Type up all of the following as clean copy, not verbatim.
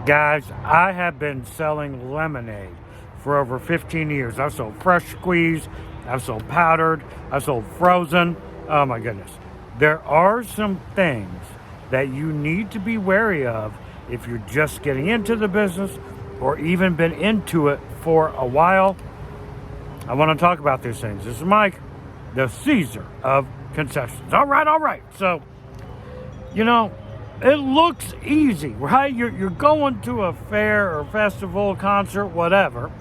Guys, I have been selling lemonade for over 15 years. I've sold fresh squeezed, I've sold powdered, I've sold frozen. Oh my goodness. There are some things that you need to be wary of if you're just getting into the business or even been into it for a while. I want to talk about these things. This is Mike, the Caesar of concessions. All right. So, it looks easy, right? You're going to a fair or festival, concert, whatever,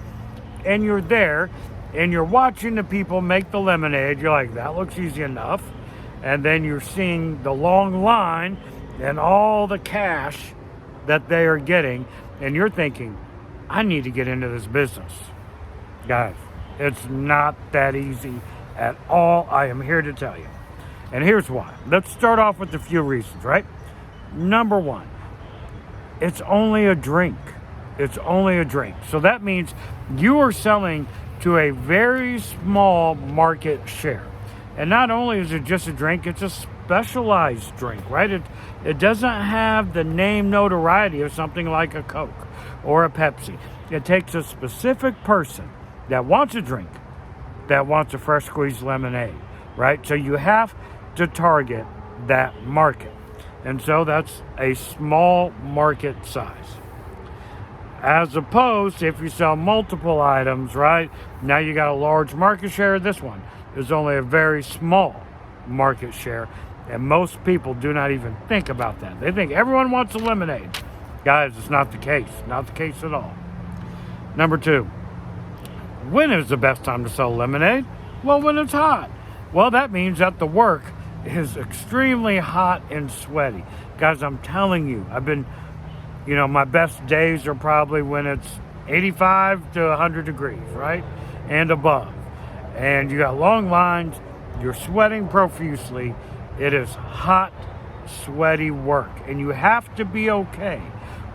and you're there, and you're watching the people make the lemonade. You're like, that looks easy enough. And then you're seeing the long line and all the cash that they are getting, and you're thinking, I need to get into this business. Guys, it's not that easy at all. I am here to tell you. And here's why. Let's start off with a few reasons, right? Number one, it's only a drink. It's only a drink. So that means you are selling to a very small market share. And not only is it just a drink, it's a specialized drink, right? It doesn't have the name notoriety of something like a Coke or a Pepsi. It takes a specific person that wants a drink, that wants a fresh squeezed lemonade, right? So you have to target that market. And so that's a small market size. As opposed to if you sell multiple items, right? Now you got a large market share. This one is only a very small market share. And most people do not even think about that. They think everyone wants a lemonade. Guys, it's not the case. Not the case at all. Number two, when is the best time to sell lemonade? Well, when it's hot. Well, that means that the work is extremely hot and sweaty. Guys, I'm telling you, I've been, my best days are probably when it's 85 to 100 degrees, right? And above. And you got long lines, you're sweating profusely. It is hot, sweaty work. And you have to be okay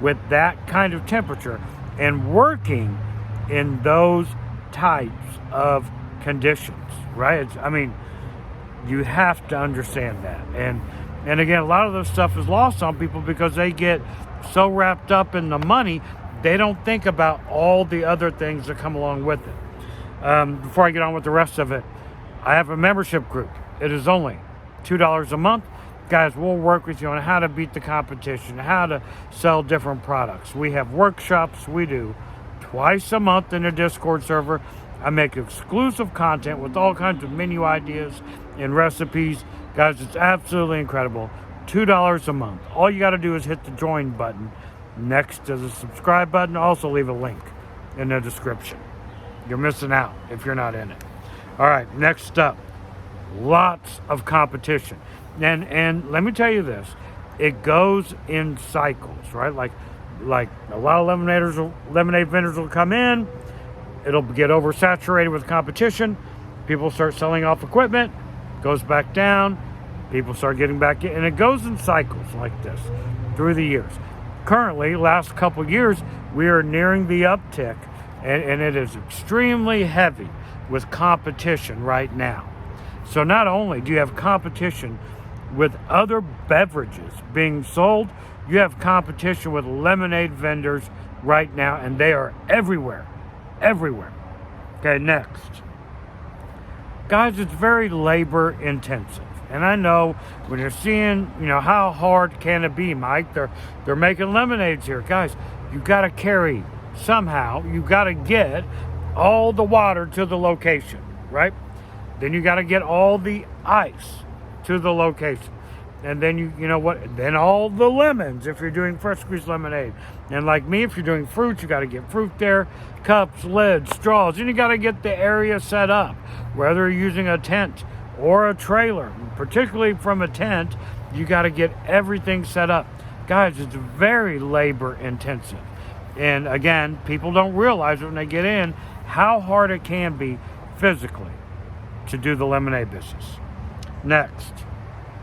with that kind of temperature and working in those types of conditions, right? You have to understand that. And again, a lot of this stuff is lost on people because they get so wrapped up in the money, they don't think about all the other things that come along with it. Before I get on with the rest of it, I have a membership group. It is only $2 a month. Guys, we'll work with you on how to beat the competition, how to sell different products. We have workshops we do twice a month in a Discord server. I make exclusive content with all kinds of menu ideas and recipes. Guys, it's absolutely incredible. $2 a month. All you got to do is hit the join button next to the subscribe button. Also leave a link in the description. You're missing out if you're not in it. All right, next up, lots of competition. And let me tell you this, it goes in cycles, right? Like a lot of lemonade vendors will come in, it'll get oversaturated with competition, people start selling off equipment, goes back down, people start getting back in, and it goes in cycles like this through the years. Currently, last couple years, we are nearing the uptick, and it is extremely heavy with competition right now. So not only do you have competition with other beverages being sold, you have competition with lemonade vendors right now, and they are everywhere. Okay, next. Guys, it's very labor intensive. And I know when you're seeing, how hard can it be, Mike? They're making lemonades here. Guys, you got to carry somehow, you got to get all the water to the location, right? Then you got to get all the ice to the location. And then then all the lemons if you're doing fresh squeezed lemonade. And like me, if you're doing fruit, you got to get fruit there, cups, lids, straws. And you got to get the area set up, whether you're using a tent or a trailer. Particularly from a tent, you got to get everything set up. Guys, it's very labor intensive. And again, people don't realize when they get in how hard it can be physically to do the lemonade business. Next,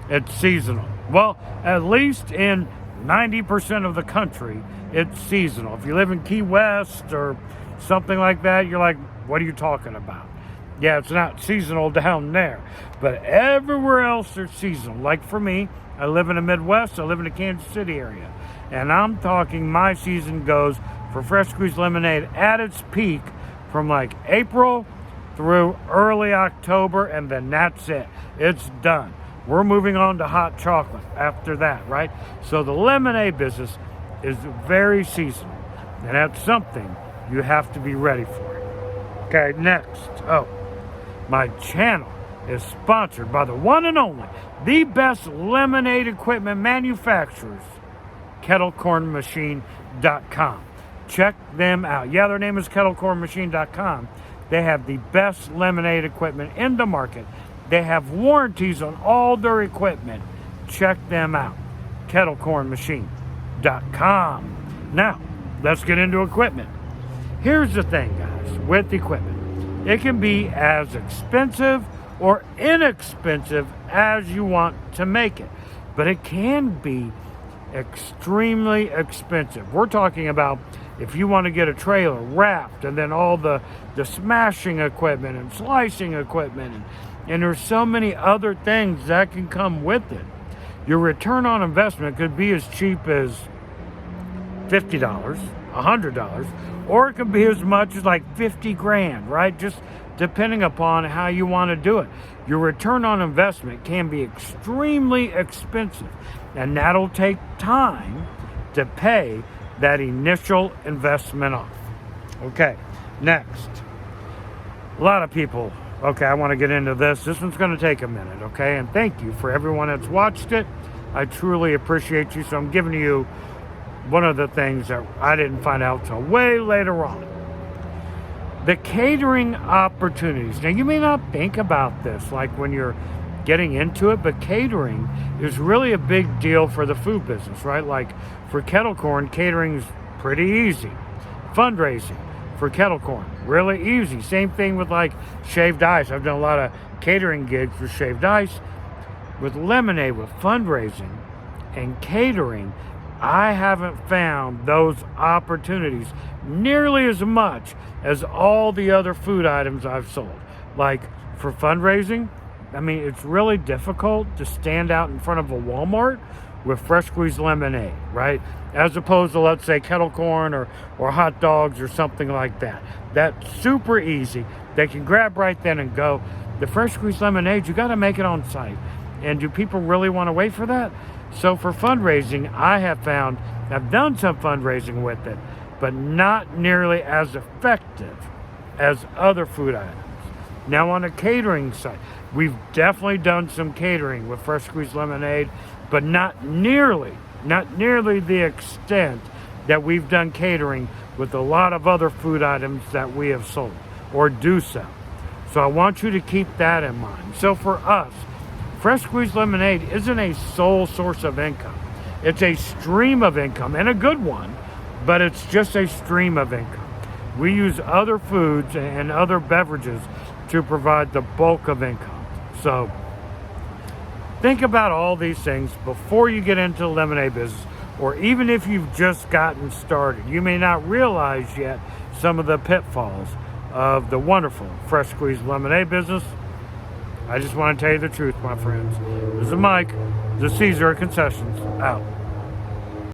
it's seasonal. Well, at least in 90% of the country, it's seasonal. If you live in Key West or something like that, you're like, what are you talking about? Yeah, it's not seasonal down there. But everywhere else, it's seasonal. Like for me, I live in the Midwest. I live in the Kansas City area. And I'm talking my season goes for fresh squeezed lemonade at its peak from like April through early October, and then that's it. It's done. We're moving on to hot chocolate after that, right? So the lemonade business is very seasonal, and that's something you have to be ready for. Okay, next. Oh, my channel is sponsored by the one and only, the best lemonade equipment manufacturers, kettlecornmachine.com. Check them out. Yeah, their name is kettlecornmachine.com. They have the best lemonade equipment in the market. They have warranties on all their equipment. Check them out. kettlecornmachine.com. Now, let's get into equipment. Here's the thing, guys, with equipment. It can be as expensive or inexpensive as you want to make it, but it can be extremely expensive. We're talking about if you want to get a trailer wrapped and then all the smashing equipment and slicing equipment, and there's so many other things that can come with it. Your return on investment could be as cheap as $50, $100, or it could be as much as like 50 grand, right? Just depending upon how you want to do it. Your return on investment can be extremely expensive, and that'll take time to pay that initial investment off. Okay, next. A lot of people, okay, I want to get into this. This one's going to take a minute, okay? And thank you for everyone that's watched it. I truly appreciate you. So I'm giving you one of the things that I didn't find out till way later on. The catering opportunities. Now, you may not think about this like when you're getting into it, but catering is really a big deal for the food business, right? Like for Kettle Corn, catering is pretty easy. Fundraising for Kettle Corn, really easy. Same thing with like shaved ice. I've done a lot of catering gigs with shaved ice. With lemonade, with fundraising and catering, I haven't found those opportunities nearly as much as all the other food items I've sold. Like for fundraising, I mean, it's really difficult to stand out in front of a Walmart with fresh squeezed lemonade, right? As opposed to, let's say, kettle corn or hot dogs or something like that. That's super easy. They can grab right then and go. The fresh squeezed lemonade, you got to make it on site. And do people really want to wait for that? So for fundraising, I have found, I've done some fundraising with it, but not nearly as effective as other food items. Now on a catering side, we've definitely done some catering with fresh squeezed lemonade, but not nearly the extent that we've done catering with a lot of other food items that we have sold or do sell. So I want you to keep that in mind. So for us, fresh squeezed lemonade isn't a sole source of income. It's a stream of income, and a good one, but it's just a stream of income. We use other foods and other beverages to provide the bulk of income. So think about all these things before you get into the lemonade business, or even if you've just gotten started. You may not realize yet some of the pitfalls of the wonderful fresh squeezed lemonade business. I just want to tell you the truth, my friends. This is Mike, the Caesar Concessions, out.